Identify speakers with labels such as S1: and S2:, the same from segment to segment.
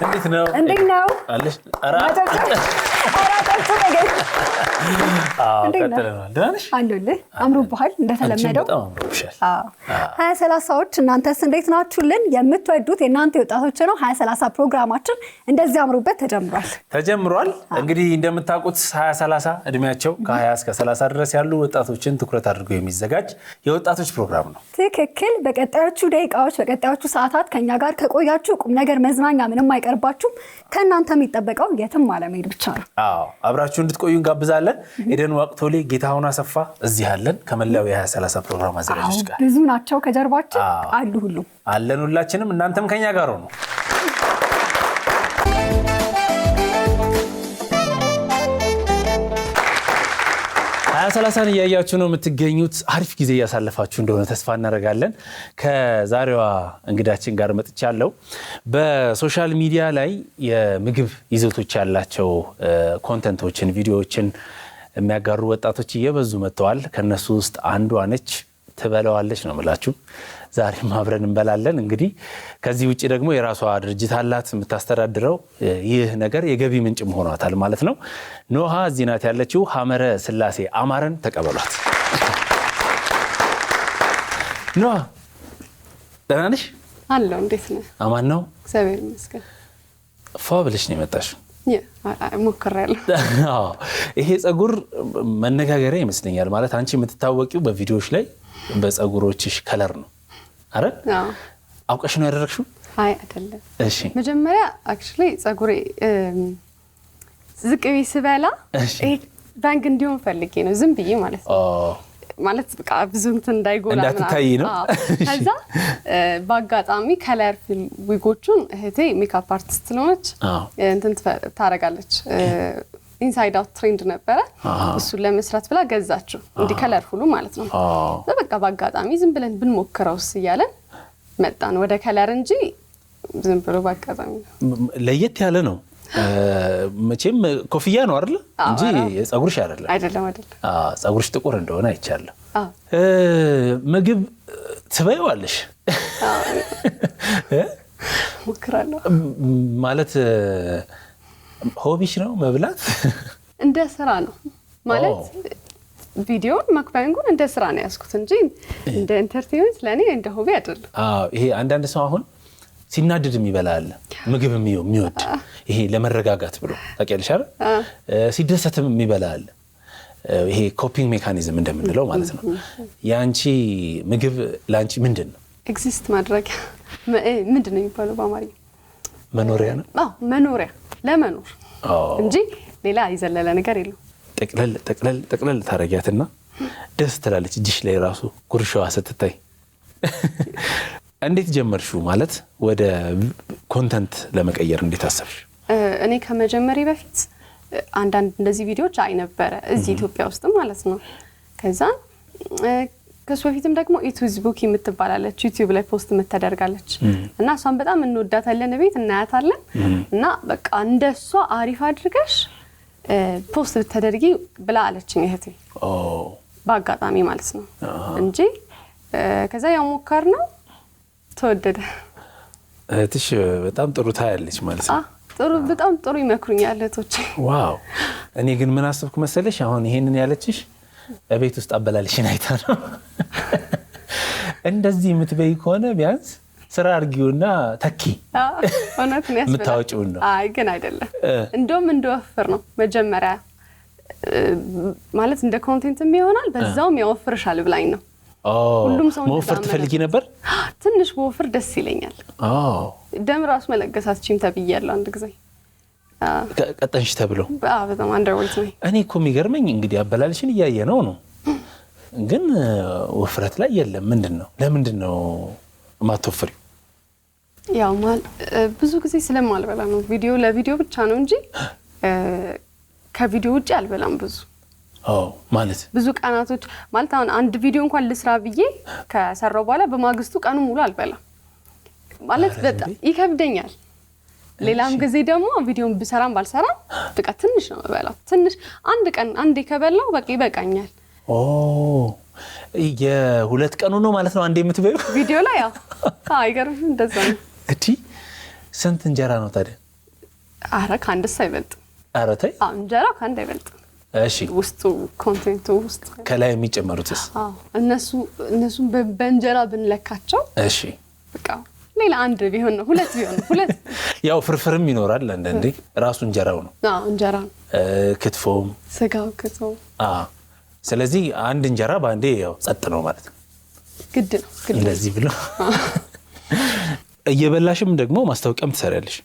S1: እንዴት ነው አለሽ
S2: አራጣጭ ነገር
S1: ቀጥለናል ዳንሽ
S2: አንዱልህ አምሮብሃል እንደተለመደው
S1: አዎ
S2: 2030ዎች እናንተስ እንዴት ናችሁልን የምትወዱት የናንተ ወጣቶች ነው 2030 ፕሮግራማችን እንደዚህ አምሮበት ተጀምሯል
S1: እንግዲህ እንደምታውቁት 2030 እድሜያቸው ከ20 እስከ 30 ድረስ ያሉ ወጣቶችን ትኩረት አድርጎ የሚዘጋጅ የወጣቶች ፕሮግራም ነው
S2: ትክክል በቀጣዮቹ ደቂቃዎች በቀጣዮቹ ሰዓታት ከኛ ጋር ከቆያችሁ ቁም ነገር መዝናኛ ምንም አይቀርባችሁ ከናንተ የሚጠበቀው የትም አለመሄድ ብቻ ነው
S1: አዎ አብራችሁ እንድትቆዩ እንጋብዛለን ኤደን ወቅቶሌ ጌታሁን አሰፋ እዚህ አለን ከመላው የ2030 ፕሮግራም አዘጋጆች ጋር
S2: ብዙ ናቸው ከጀርባችን አሉ ሁሉ
S1: አለን ሁላችንም እናንተም ከኛ ጋር ነው 2030 እያያችሁ ነው የምትገኙት አሪፍ ጊዜ ያሳለፋችሁ እንደሆነ ተስፋ እናደርጋለን ከዛሬዋ እንግዳችን ጋር መጥቻለሁ በሶሻል ሚዲያ ላይ የምግብ ይዘቶች ያላቸው ኮንተንቶችን ቪዲዮዎችን የሚያጋሩ ወጣቶች እየበዙ መጥተዋል ከነሱ ውስጥ አንዷ ነች ትበለዋለች ነው የምላችሁ ዛሬም አብረን እንበላለን እንግዲህ ከዚህ ውጪ ደግሞ የራሷ ድርጅት አላት የምታስተዳድረው ይህ ነገር የገቢ ምንጭ ሆኗታል ማለት ነው ኖሃ እዚህ ናት ያለችው ሐመረ ስላሴ አማረን ተቀበሏት ኖሃ ደህና ነሽ
S2: አለው እንዴት ነህ
S1: አማን ነው
S2: እግዚአብሔር ይመስገን
S1: ፋብልሽ ነው የመጣሽው
S2: ሞክራለሁ
S1: ይሄ ጸጉር መነጋገሪያ ይመስለኛል ማለት አንቺ የምትታወቂው በቪዲዮዎች ላይ በጸጉሮችሽ ከለር ነው አረ አውቀሽ ነው ያደረግሽው
S2: አይ አይደለም
S1: እሺ
S2: መጀመሪያ actually ጸጉሬ ዝቅቢ ስበላ ባንክ እንዲሆን ፈልጌ ነው ዝም ብዬ ማለት ነው ማለት በቃ ብዙ እንትን እንዳይጎላ
S1: እንዳትታይ ነው
S2: ከዛ ባጋጣሚ ከለርፉል ዊጎቹን እህቴ ሜካፕ አርቲስት ስለሆነች እንትን ታረጋለች ኢንሳይድ አውት ትሬንድ ነበረ እሱ ለመስራት ብላ ገዛችሁ እንዲ ከለርፉሉ ማለት ነው በቃ ባጋጣሚ ዝም ብለን ብንሞክረውስ ይያለን መጣን ወደ ከለር እንጂ ዝም ብሎ ባጋጣሚ
S1: ለየት ያለ ነው መቼም ኮፍያ ነው አይደል እንጂ ጸጉርሽ አይደለም ጸጉርሽ ጥቁር እንደሆነ አይቻለሁ ምግብ ትበይዋለሽ
S2: ሞክራለሁ
S1: ማለት ሆቢሽ ነው መብላት
S2: እንደ ስራ ነው ማለት ቪዲዮን ማክባንጉን እንደ ስራ ነው ያስኩት እንጂ እንደ ኢንተርቴይንመንት ለኔ እንደ ሆቢ አይደለም
S1: ይሄ አንዳንድ ሰው አሁን ሲናደድ የሚበላል ምግብ የሚወድ ይሄ ለመረጋጋት ብሎ ታውቂያለሽ አይደል ሲደሰትም የሚበላል ይሄ ኮፒንግ ሜካኒዝም እንደምንለው ማለት ነው ያንቺ ምግብ ላንቺ ምንድነው
S2: ኤግዚስት ማድረግ ምንድነው የሚባለው በአማርኛ
S1: መኖሪያ ነው
S2: መኖሪያ ለመኖር እንጂ ሌላ ይዘለለ ነገር የለው
S1: ጠቅለል ታረጋትና ደስ ትላለች እጅሽ ላይ ራሱ ጉርሻዋ ስትታይ እንዴት ጀመርሽው ማለት ወደ ኮንተንት ለመቀየር እንዴት አሰብሽ
S2: እኔ ከመጀመሪ በፊት አንዳንድ እንደዚህ ቪዲዮዎች አይ ነበር እዚህ ኢትዮጵያ ውስጥ ማለት ነው ከዛ ከሱ በፊትም ደግሞ ኢቱዝቡክ የምትባላለች ዩቲዩብ ላይ ፖስት የምትደርጋለች እና እሷን በጣም እንወዳታለን ቤት እናያታለን እና በቃ እንደሷ አሪፍ አድርገሽ ፖስት ልትደርጊ ብላ አለችኝ እህቴ ባጋጣሚ ማለት ነው እንጂ ከዛ ያው ሞከርነው ተወደደ
S1: እህትሽ በጣም ጥሩ ታያለች ማለት ነው
S2: ጥሩ በጣም ጥሩ ይመክሩኛል እህቶቼ
S1: ዋው እኔ ግን ምን አስብኩ መሰለሽ አሁን ይሄንን ያለችሽ በቤት ውስጥ አበላልሽን አይታ ነው እንደዚህ የምትበይ ከሆነ ቢያንስ ስራ አርጊውና ተኪ
S2: እውነት ነው
S1: የምታወጪው ነው
S2: አይ ግን አይደለም እንደውም እንደወፍር ነው መጀመሪያ ማለት እንደ ኮንቴንትም ይሆናል በዛውም ያወፍርሻል ብላኝ ነው ሁሉም ሰው
S1: መወፈር ትፈልጊ ነበር
S2: ትንሽ መወፈር ደስ ይለኛል ደም ራስ መለገሳችም ተብያለሁ አንድ ጊዜ
S1: ቀጠንሽ ተብሎ
S2: በጣም አንደርወልት ነው
S1: እኔ እኮ የሚገርመኝ እንግዲህ አበላልሽን እያየነው ነው ግን ወፍረት ላይ የለም ምንድነው ለምንድነው ማትወፍሪው
S2: ያው ብዙ ጊዜ ስለማልበላ ነው ቪዲዮ ለቪዲዮ ብቻ ነው እንጂ ከቪዲዮ ውጪ አልበላም ብዙ
S1: ማለት
S2: ብዙ ቀናቶች ማለት አሁን አንድ ቪዲዮ እንኳን ልስራ ብዬ ከሰራው በኋላ በማግስቱ ቀኑ ሙሉ አልበላም ማለት በጣም ይከብደኛል ሌላም ጊዜ ደግሞ ቪዲዮን ብሰራም ባልሰራም በቃ ትንሽ ነው መበላው ትንሽ አንድ ቀን አንዴ ከበላው በቃ ይበቃኛል
S1: የሁለት ቀኑ ነው ማለት ነው አንዴ የምትበዩ
S2: ቪዲዮ ላይ ያው አይገርም እንደዛ ነው
S1: እቲ ስንት እንጀራ ነው ታዲያ
S2: አረ ከአንድስ አይበልጥም።
S1: አረ ተይ
S2: እንጀራው ከአንድ አይበልጥም።
S1: እሺ
S2: ውስጡ ኮንቴንቱ ውስጥ
S1: ከላይ የሚጨመሩትስ?
S2: እነሱን በእንጀራ ብንለካቸው
S1: እሺ
S2: በቃ ሌላ አንድ ቢሆን ነው ሁለት ቢሆን ነው ሁለት
S1: ያው ፍርፍርም ይኖራል አንዳንዴ ራሱ እንጀራው ነው።
S2: እንጀራ
S1: ክትፎም
S2: ስጋው ክትፎ
S1: ስለዚህ አንድ እንጀራ ባንዴ ያው ጸጥ ነው ማለት ነው።
S2: ግድ ነው
S1: እንደዚህ ብሎ እየበላሽም ደግሞ ማስታወቂያም ትሰሪያለሽ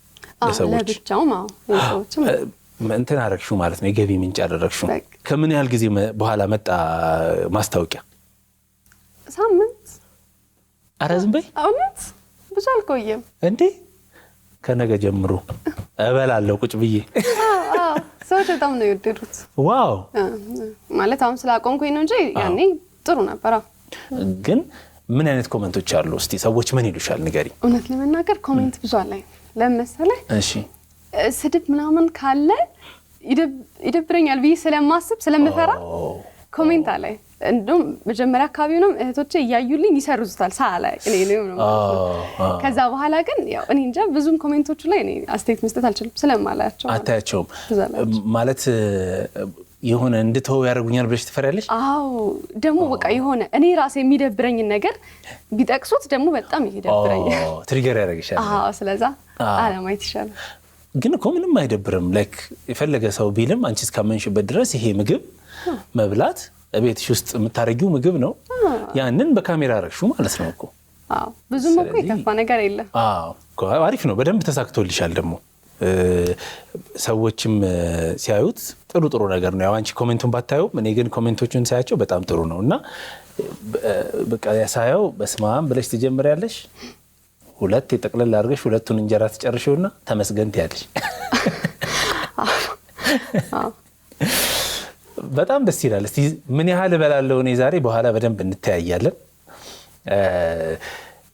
S1: ለሰዎች
S2: ለብቻው ለሰዎችም
S1: እንትን አደረግሽው ማለት ነው። የገቢ ምንጭ አደረግሽው። ከምን ያህል ጊዜ በኋላ መጣ ማስታወቂያ?
S2: ሳምንት።
S1: ኧረ ዝም በይ።
S2: እውነት ብዙ አልቆየም
S1: እንዴ? ከነገ ጀምሮ እበላለሁ ቁጭ ብዬ።
S2: ሰዎች በጣም ነው የወደዱት።
S1: ዋው
S2: ማለት አሁን ስላቆምኩኝ ነው እንጂ ያኔ ጥሩ ነበር።
S1: ግን ምን አይነት ኮሜንቶች አሉ? እስቲ ሰዎች ምን ይሉሻል ንገሪ።
S2: እውነት ለመናገር ኮሜንት ብዙ አለኝ። ለምሳሌ
S1: እሺ
S2: ስድብ ምናምን ካለ ይደብረኛል ብዬ ስለማስብ ስለምፈራ ኮሜንት አለኝ። እንደውም መጀመሪያ አካባቢ ነው እህቶቼ እያዩልኝ ይሰርዙታል ሳላይ እኔ ነው። ከዛ በኋላ ግን ያው እኔ እንጃ ብዙም ኮሜንቶቹ ላይ እኔ አስተያየት መስጠት አልችልም ስለማላያቸው።
S1: አታያቸውም ማለት የሆነ እንድተው ያደርጉኛል ብለሽ ትፈሪያለሽ?
S2: አዎ ደግሞ በቃ የሆነ እኔ ራሴ የሚደብረኝን ነገር ቢጠቅሱት ደግሞ በጣም ይደብረኛል።
S1: ትሪገር ያደርግሻል።
S2: አዎ ስለዛ አለማየት ይሻላል።
S1: ግን እኮ ምንም አይደብርም። ላይክ የፈለገ ሰው ቢልም አንቺ እስካመንሽበት ድረስ ይሄ ምግብ መብላት ቤትሽ ውስጥ የምታረጊው ምግብ ነው። ያንን በካሜራ አረግሽው ማለት ነው እኮ።
S2: ብዙም እኮ የከፋ ነገር የለም።
S1: አሪፍ ነው። በደንብ ተሳክቶልሻል ደግሞ ሰዎችም ሲያዩት ጥሩ ነገር ነው። ያው አንቺ ኮሜንቱን ባታዩም እኔ ግን ኮሜንቶቹን ሳያቸው በጣም ጥሩ ነው እና በቃ ያሳየው በስማም ብለሽ ትጀምሪያለሽ። ሁለት የጠቅለል አድርገሽ ሁለቱን እንጀራ ትጨርሺውና ተመስገን ትያለሽ። በጣም ደስ ይላል። እስቲ ምን ያህል እበላለሁ እኔ ዛሬ በኋላ በደንብ እንተያያለን።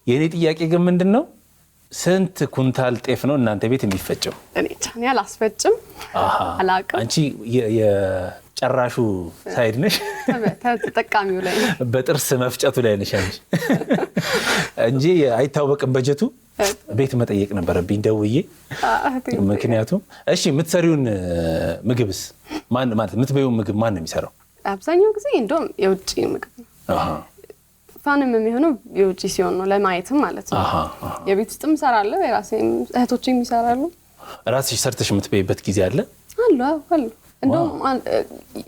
S1: የኔ ጥያቄ ግን ምንድነው ስንት ኩንታል ጤፍ ነው እናንተ ቤት የሚፈጨው?
S2: እኔ ቻኔ አላስፈጭም አላውቅም።
S1: አንቺ የጨራሹ ሳይድ ነሽ፣
S2: ተጠቃሚው ላይ
S1: በጥርስ መፍጨቱ ላይ ነሽ እንጂ አይታወቅም በጀቱ። ቤት መጠየቅ ነበረብኝ ደውዬ። ምክንያቱም እሺ የምትሰሪውን ምግብስ ማን ማለት የምትበይው ምግብ ማን ነው የሚሰራው?
S2: አብዛኛው ጊዜ እንደውም የውጭ ምግብ ነው። ፋንም የሚሆነው የውጭ ሲሆን ነው ለማየትም ማለት ነው። የቤት ውስጥም እሰራለሁ፣ የራሴም እህቶቼም ይሰራሉ። ራስሽ
S1: ሰርተሽ የምትበይበት ጊዜ አለ?
S2: አሉ። እንደውም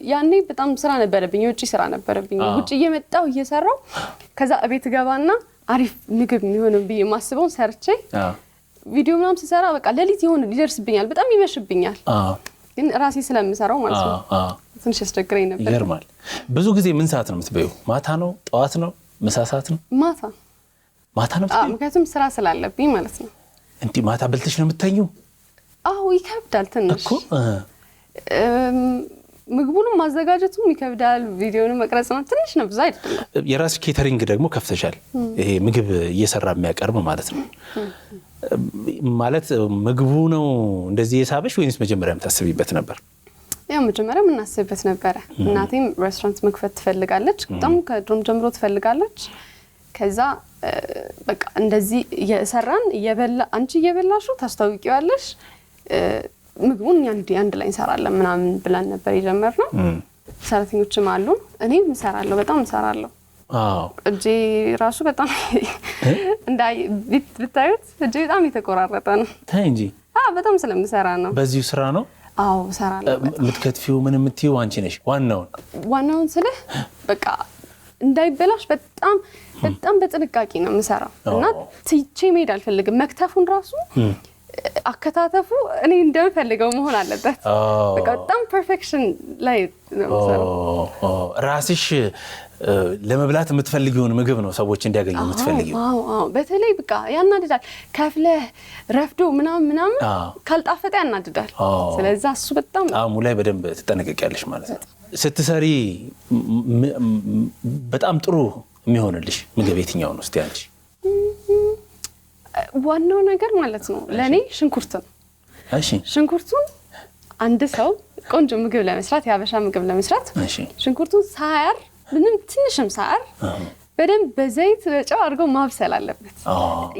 S2: ያኔ በጣም ስራ ነበረብኝ፣ የውጭ ስራ ነበረብኝ። ውጭ እየመጣሁ እየሰራሁ ከዛ ቤት ገባና አሪፍ ምግብ የሚሆነው ብዬ ማስበውን ሰርቼ ቪዲዮ ምናምን ሲሰራ በቃ ሌሊት ይሆን ይደርስብኛል፣ በጣም ይመሽብኛል። ግን ራሴ ስለምሰራው ማለት ነው ትንሽ ያስቸግረኝ ነበር።
S1: ይገርማል። ብዙ ጊዜ ምን ሰዓት ነው የምትበይው? ማታ ነው? ጠዋት ነው? ምሳ ሰዓት ነው? ማታ ነው።
S2: ምክንያቱም ስራ ስላለብኝ ማለት ነው።
S1: እንዴ ማታ በልተሽ ነው የምትተኙው?
S2: አዎ ይከብዳል ትንሽ
S1: እኮ
S2: ምግቡንም ማዘጋጀቱም ይከብዳል። ቪዲዮንም መቅረጽ ነው ትንሽ ነው፣ ብዙ አይደለም።
S1: የራስ ኬተሪንግ ደግሞ ከፍተሻል። ይሄ ምግብ እየሰራ የሚያቀርብ ማለት ነው። ማለት ምግቡ ነው እንደዚህ የሳበሽ ወይስ መጀመሪያም ታስቢበት ነበር?
S2: ያው መጀመሪያ እናስብበት ነበር። እናቴም ሬስቶራንት መክፈት ትፈልጋለች፣ በጣም ከድሮም ጀምሮ ትፈልጋለች። ከዛ በቃ እንደዚህ እየሰራን አንቺ እየበላሹ ታስተዋውቂዋለሽ፣ ምግቡን አንድ ላይ እንሰራለን ምናምን ብለን ነበር የጀመርነው። ሰራተኞችም አሉ፣ እኔም እሰራለሁ፣ በጣም እሰራለሁ። እጄ ራሱ በጣም ብታዩት እጄ በጣም የተቆራረጠ ነው።
S1: ታይ እንጂ
S2: በጣም ስለምሰራ ነው።
S1: በዚሁ ስራ ነው?
S2: አዎ እሰራለሁ።
S1: የምትከትፊው ምን የምትይው አንቺ ነሽ? ዋናውን
S2: ስልህ በቃ እንዳይበላሽ በጣም በጥንቃቄ ነው የምሰራው እና ትቼ መሄድ አልፈልግም። መክተፉን ራሱ አከታተፉ እኔ እንደምፈልገው መሆን አለበት። በቃ በጣም ፐርፌክሽን ላይ ነው የምሰራው።
S1: ራስሽ ለመብላት የምትፈልጊውን ምግብ ነው ሰዎች እንዲያገኙ የምትፈልጊው?
S2: አዎ በተለይ በቃ ያናድዳል። ከፍለህ ረፍዶ ምናምን ካልጣፈጠ ያናድዳል። ስለዚህ እሱ በጣም
S1: ጣዕሙ ላይ በደንብ ትጠነቀቂያለሽ ማለት ነው። ስትሰሪ በጣም ጥሩ የሚሆንልሽ ምግብ የትኛው ነው? እስቲ አንቺ
S2: ዋናው ነገር ማለት ነው ለኔ ሽንኩርት ነው።
S1: እሺ
S2: ሽንኩርቱን አንድ ሰው ቆንጆ ምግብ ለመስራት ያበሻ ምግብ ለመስራት ሽንኩርቱን ሳያር ምንም ትንሽም ሳያር በደንብ በዘይት በጨው አድርጎ ማብሰል አለበት።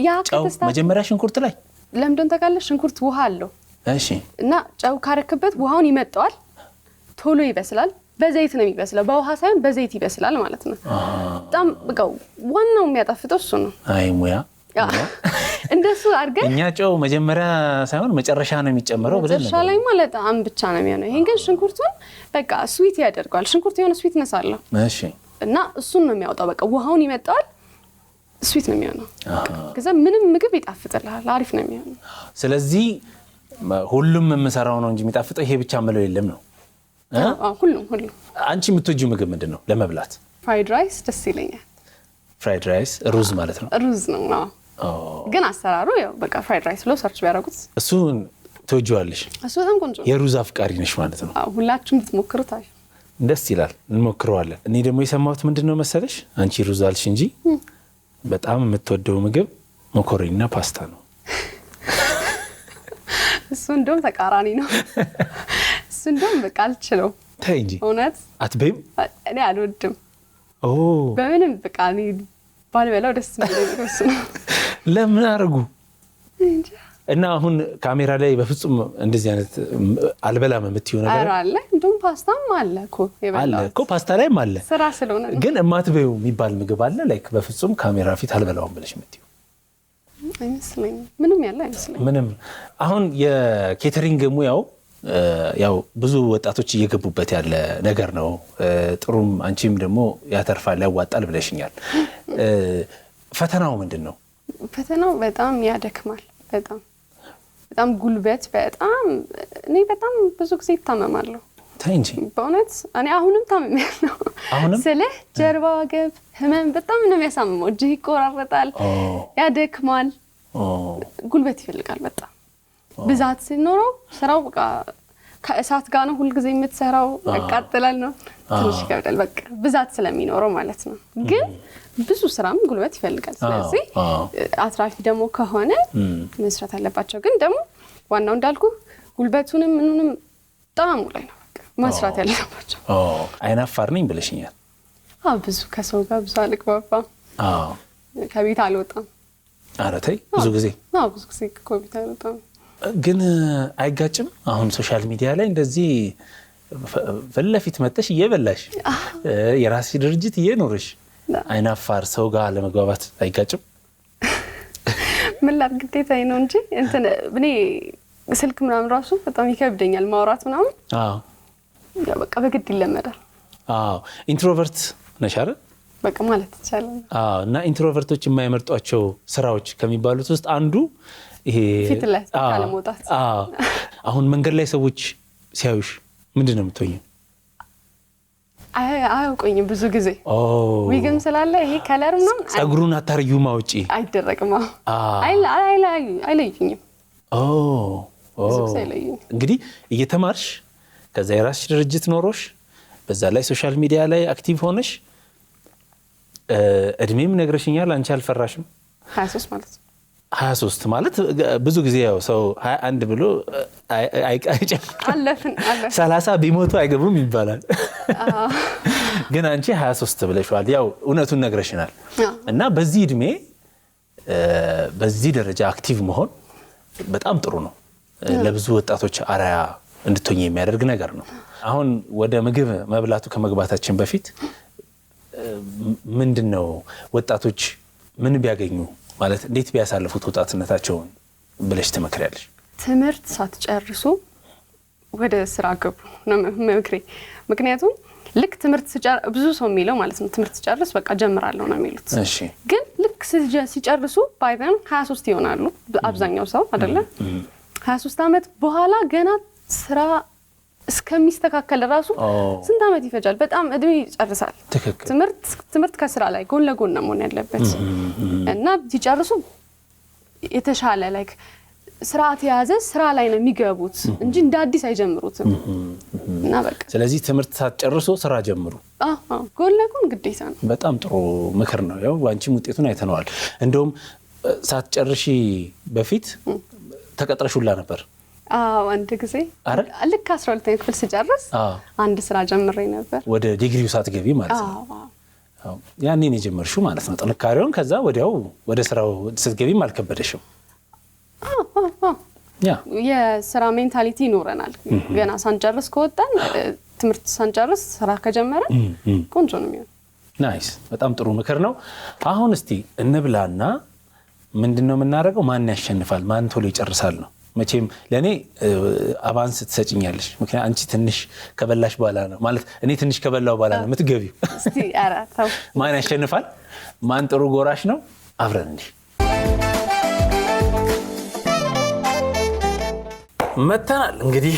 S2: ያ
S1: ጨው መጀመሪያ ሽንኩርት ላይ
S2: ለምንድን ተካለ ሽንኩርት ውሃ አለው
S1: እሺ
S2: እና ጨው ካረክበት ውሃውን ይመጣዋል ቶሎ ይበስላል በዘይት ነው የሚበስለው በውሃ ሳይሆን በዘይት ይበስላል ማለት ነው በጣም በቃ ዋናው የሚያጣፍጠው እሱ ነው
S1: አይ ሙያ
S2: እንደሱ አድርገን
S1: እኛ ጨው መጀመሪያ ሳይሆን መጨረሻ ነው የሚጨመረው ብለን
S2: መጨረሻ ላይ ማለት አም ብቻ ነው የሚሆነው ይሄን ግን ሽንኩርቱን በቃ ስዊት ያደርጋል ሽንኩርቱ የሆነ ስዊትነስ አለው
S1: እሺ
S2: እና እሱን ነው የሚያወጣው በቃ ውሃውን ይመጣዋል ስዊት ነው የሚሆነው ከዛ ምንም ምግብ ይጣፍጥልሃል አሪፍ ነው የሚሆነው
S1: ስለዚህ ሁሉም የምሰራው ነው እንጂ የሚጣፍጠው ይሄ ብቻ መለው የለም ነው
S2: ሁሉም
S1: አንቺ የምትወጂው ምግብ ምንድነው ለመብላት
S2: ፍራይድ ራይስ ደስ ይለኛል
S1: ፍራይድ ራይስ ሩዝ ማለት ነው
S2: ሩዝ ነው ግን አሰራሩ ያው በቃ ፍራይድ ራይስ ብሎ ሰርች ቢያደርጉት
S1: እሱን ትወጂዋለሽ
S2: እሱ በጣም ቆንጆ
S1: የሩዝ አፍቃሪ ነሽ ማለት ነው
S2: ሁላችሁም ብትሞክሩት አይ
S1: ደስ ይላል እንሞክረዋለን እኔ ደግሞ የሰማሁት ምንድነው መሰለሽ አንቺ ሩዝ አልሽ እንጂ በጣም የምትወደው ምግብ መኮረኒና ፓስታ ነው
S2: እሱ እንደውም ተቃራኒ ነው እሱ እንደውም በቃ አልችለው
S1: ተይ እንጂ
S2: እውነት
S1: አትበይም
S2: እኔ አልወድም በምንም በቃ እኔ ባልበላው ደስ የሚለኝ እሱ ነው
S1: ለምን አርጉ እና አሁን ካሜራ ላይ በፍጹም እንደዚህ አይነት አልበላም የምትይው ነገር
S2: አለ እንደውም ፓስታም አለ እኮ
S1: ፓስታ ላይም አለ
S2: ስራ ስለሆነ
S1: ግን የማትበይው የሚባል ምግብ አለ ላይክ በፍጹም ካሜራ ፊት አልበላውም ብለሽ የምትይው
S2: አይመስለኝም ምንም ያለ አይመስለኝም
S1: ምንም አሁን የኬተሪንግ ሙያው ያው ብዙ ወጣቶች እየገቡበት ያለ ነገር ነው ጥሩም አንቺም ደግሞ ያተርፋል ያዋጣል ብለሽኛል ፈተናው ምንድነው
S2: ፈተናው በጣም ያደክማል በጣም ጉልበት እኔ በጣም ብዙ ጊዜ ይታመማለሁ
S1: ተይ እንጂ
S2: በእውነት እኔ አሁንም ታመሚያለሁ ስለህ ጀርባ ወገብ ህመም በጣም ነው የሚያሳምመው እጅ ይቆራረጣል ያደክማል ጉልበት ይፈልጋል በጣም ብዛት ሲኖረው ስራው በቃ ከእሳት ጋር ነው ሁሉ ጊዜ የምትሰራው ያቃጥላል ነው ትንሽ ይከብዳል በቃ ብዛት ስለሚኖረው ማለት ነው ግን ብዙ ስራም ጉልበት ይፈልጋል ስለዚህ አትራፊ ደግሞ ከሆነ መስራት አለባቸው ግን ደግሞ ዋናው እንዳልኩ ጉልበቱንም ምኑንም ጣሙ ላይ ነው በቃ መስራት ያለባቸው
S1: አይናፋር ነኝ ብለሽኛል
S2: ብዙ ከሰው ጋር ብዙ አልግባባም ከቤት አልወጣም
S1: ኧረ ተይ ብዙ ጊዜ
S2: ከቤት አልወጣም
S1: ግን አይጋጭም አሁን ሶሻል ሚዲያ ላይ እንደዚህ ፈለፊት መጥተሽ እየበላሽ የራስሽ ድርጅት እየኖርሽ አይናፋር ሰው ጋር ለመግባባት አይጋጭም
S2: ምን ላድርግ ግዴታዬ ነው እንጂ እንትን እኔ ስልክ ምናምን ራሱ በጣም ይከብደኛል ማውራት ምናምን ያ በቃ በግድ ይለመዳል
S1: ኢንትሮቨርት ነሽ አይደል
S2: በቃ ማለት ይቻላል
S1: እና ኢንትሮቨርቶች የማይመርጧቸው ስራዎች ከሚባሉት ውስጥ አንዱ ይሄ
S2: ፊት ላይ ካለመውጣት
S1: አሁን መንገድ ላይ ሰዎች ሲያዩሽ ምንድነው የምትሆኚው
S2: አያውቁኝም ብዙ ጊዜ ዊግም ስላለ ይሄ ከለር ምናምን
S1: ጸጉሩን አታርዩም አውጪ
S2: አይደረግም አይለዩኝም
S1: እንግዲህ እየተማርሽ ከዛ የራስሽ ድርጅት ኖሮሽ በዛ ላይ ሶሻል ሚዲያ ላይ አክቲቭ ሆነሽ እድሜም ነግረሽኛል አንቺ አልፈራሽም
S2: 23 ማለት
S1: 23 ማለት ብዙ ጊዜ ያው ሰው 21 ብሎ
S2: አለፍን
S1: 30 ቢሞቱ አይገቡም ይባላል ግን አንቺ 23 ብለሽዋል ያው እውነቱን ነግረሽናል እና በዚህ እድሜ በዚህ ደረጃ አክቲቭ መሆን በጣም ጥሩ ነው ለብዙ ወጣቶች አራያ እንድትሆኚ የሚያደርግ ነገር ነው አሁን ወደ ምግብ መብላቱ ከመግባታችን በፊት ምንድነው ወጣቶች ምን ቢያገኙ ማለት እንዴት ቢያሳልፉት ወጣትነታቸውን ብለሽ ትመክሪያለሽ
S2: ትምህርት ሳትጨርሱ ወደ ስራ ገቡ ነው ምክሬ ምክንያቱም ልክ ትምህርት ብዙ ሰው የሚለው ማለት ነው ትምህርት ጨርስ በቃ ጀምራለሁ ነው የሚሉት
S1: እሺ
S2: ግን ልክ ሲጨርሱ ባይዘን 23 ይሆናሉ አብዛኛው ሰው አይደለ 23 አመት በኋላ ገና ስራ እስከሚስተካከል ራሱ ስንት አመት ይፈጃል በጣም እድሜ ይጨርሳል ትምህርት ከስራ ላይ ጎን ለጎን ነው መሆን ያለበት እና ሲጨርሱ የተሻለ ላይክ ስርዓት የያዘ ስራ ላይ ነው የሚገቡት እንጂ እንደ አዲስ አይጀምሩትም እና በቃ
S1: ስለዚህ ትምህርት ሳትጨርሱ ስራ ጀምሩ
S2: ጎን ለጎን ግዴታ ነው
S1: በጣም ጥሩ ምክር ነው ያው አንቺም ውጤቱን አይተነዋል እንደውም ሳትጨርሺ በፊት ተቀጥረሽውላ ነበር
S2: አንድ ጊዜ ልክ 12ኛ ክፍል ስጨርስ አንድ ስራ ጀምሬ ነበር
S1: ወደ ዲግሪው ሳትገቢ ማለት ነው ያኔ ነው የጀመርሽው ማለት ነው ጥንካሬውን ከዛ ወዲያው ወደ ስራው ስትገቢም አልከበደሽም
S2: የስራ ሜንታሊቲ ይኖረናል። ገና ሳንጨርስ ከወጣን ትምህርት ሳንጨርስ ስራ ከጀመረ ቆንጆ ነው የሚሆነው።
S1: ናይስ፣ በጣም ጥሩ ምክር ነው። አሁን እስቲ እንብላና ምንድነው የምናደርገው? ማን ያሸንፋል፣ ማን ቶሎ ይጨርሳል ነው። መቼም ለኔ አቫንስ ትሰጪኛለሽ፣ ምክንያቱም አንቺ ትንሽ ከበላሽ በኋላ ነው ማለት እኔ ትንሽ ከበላው በኋላ ነው የምትገቢው።
S2: እስቲ አራታው
S1: ማን ያሸንፋል፣ ማን ጥሩ ጎራሽ ነው? አብረን እንዴ መተናል። እንግዲህ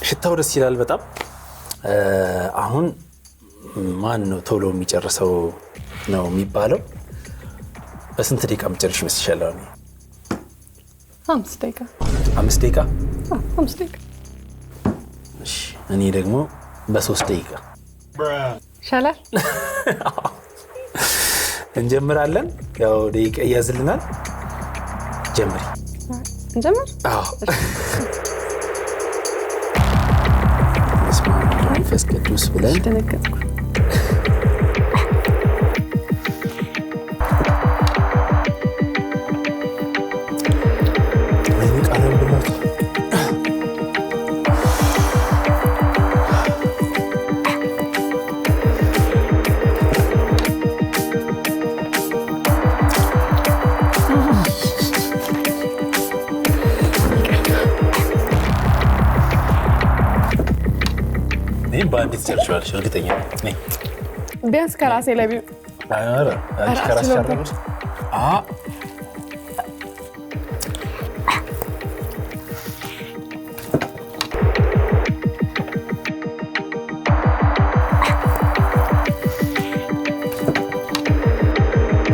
S1: ሽታው ደስ ይላል በጣም። አሁን ማን ነው ቶሎ የሚጨርሰው ነው የሚባለው? በስንት ደቂቃ መጨረሽ ይመስልሻል?
S2: 5 ደቂቃ
S1: 5 ደቂቃ
S2: 5 ደቂቃ።
S1: እሺ እኔ ደግሞ በ3 ደቂቃ
S2: ይሻላል።
S1: እንጀምራለን። ያው ደቂቃ ያዝልናል። ጀምሪ።
S2: እንጀምር።
S1: አዎ መንፈስ ቅዱስ ብለን
S2: ደነገጥኩ።
S1: በአንዲት ጨርሻለሽ እርግጠኛ ነኝ።
S2: ቢያንስ ከራሴ ላይ ቢሆን
S1: ከራስሽ አረጋግጥ።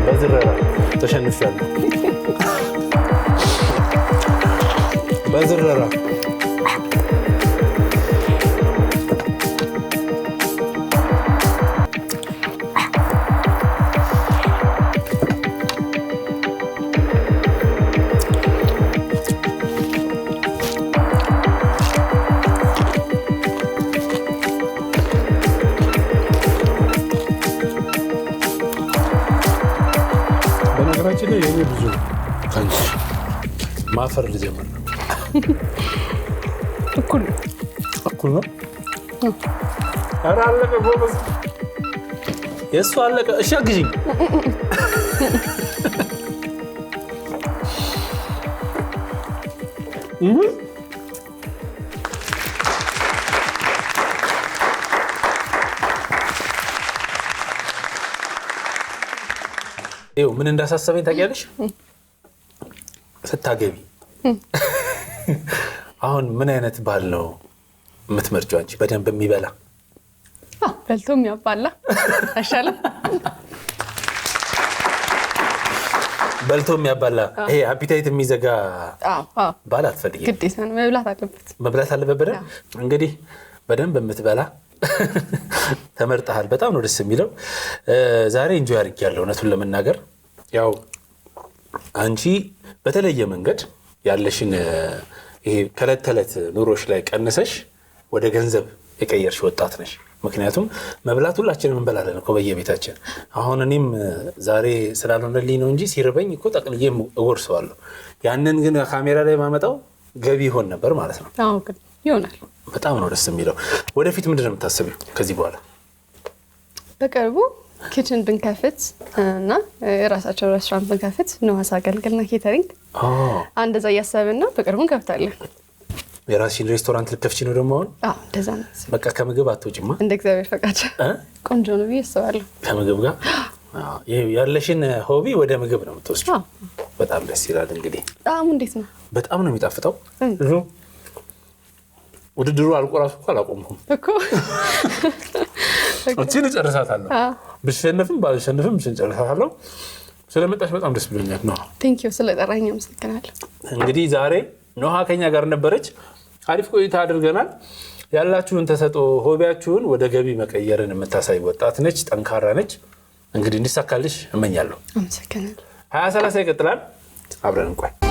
S1: በዝረራ ተሸንፊያለሁ። በዝረራ የኔ ብዙ ካንቺ ማፈር ልጀምር ነው።
S2: እኩል
S1: ነው። ኧረ አለቀ ጎበዝ፣ የእሱ አለቀ። እሺ አግዢኝ። ይኸው ምን እንዳሳሰበኝ ታውቂያለሽ? ስታገቢ አሁን ምን አይነት ባል ነው የምትመርጪው አንቺ? በደንብ የሚበላ
S2: በልቶ የሚያባላ አይሻልም?
S1: በልቶ የሚያባላ ይሄ አፒታይት የሚዘጋ ባል አትፈልጊም?
S2: ግዴታ ነው፣ መብላት አለበት።
S1: መብላት አለበት በደንብ። እንግዲህ በደንብ የምትበላ ተመርጠሃል። በጣም ነው ደስ የሚለው። ዛሬ ኢንጆይ አድርጌያለሁ እውነቱን ለመናገር። ያው አንቺ በተለየ መንገድ ያለሽን ይሄ ከዕለት ተዕለት ኑሮሽ ላይ ቀንሰሽ ወደ ገንዘብ የቀየርሽ ወጣት ነሽ። ምክንያቱም መብላት ሁላችንም እንበላለን እኮ በየቤታችን። አሁን እኔም ዛሬ ስላልሆነልኝ ነው እንጂ ሲርበኝ እኮ ጠቅልዬ እወርሰዋለሁ። ያንን ግን ካሜራ ላይ ማመጣው ገቢ ይሆን ነበር ማለት ነው።
S2: አዎ ግን ይሆናል። በጣም
S1: ነው ደስ የሚለው። ወደፊት ምንድን ነው የምታስቢው ከዚህ በኋላ?
S2: በቅርቡ ኪችን ብንከፍት እና የራሳቸው ሬስቶራንት ብንከፍት፣ ንዋስ አገልግልና ኬተሪንግ እንደዛ እያሰብን ነው። በቅርቡ እንከፍታለን።
S1: የራስሽን ሬስቶራንት ልትከፍቺ ነው ደግሞ አሁን?
S2: አዎ እንደዛ ነው።
S1: በቃ ከምግብ አትወጪማ?
S2: እንደ እግዚአብሔር ፈቃድ ቆንጆ ነው ብዬ አስባለሁ።
S1: ከምግብ ጋር ያለሽን ሆቢ ወደ ምግብ ነው የምትወስጂው። በጣም ደስ ይላል። እንግዲህ
S2: ጣዕሙ እንዴት ነው?
S1: በጣም ነው የሚጣፍጠው። ውድድሩ አልቆ ራሱ እኮ አላቆምኩም እኮ። እቺን እጨርሳታለሁ። ብሸነፍም ባልሸነፍም እጨርሳታለሁ። ስለመጣሽ በጣም ደስ ብሎኛል። ነው
S2: ቴንክ ዩ ስለጠራኸኝ አመሰግናለሁ።
S1: እንግዲህ ዛሬ ኖሃ ከኛ ጋር ነበረች። አሪፍ ቆይታ አድርገናል። ያላችሁን ተሰጥኦ ሆቢያችሁን ወደ ገቢ መቀየርን የምታሳይ ወጣት ነች፣ ጠንካራ ነች። እንግዲህ እንዲሳካልሽ እመኛለሁ።
S2: አመሰግናለሁ።
S1: 2030 ይቀጥላል። አብረን እንቆይ።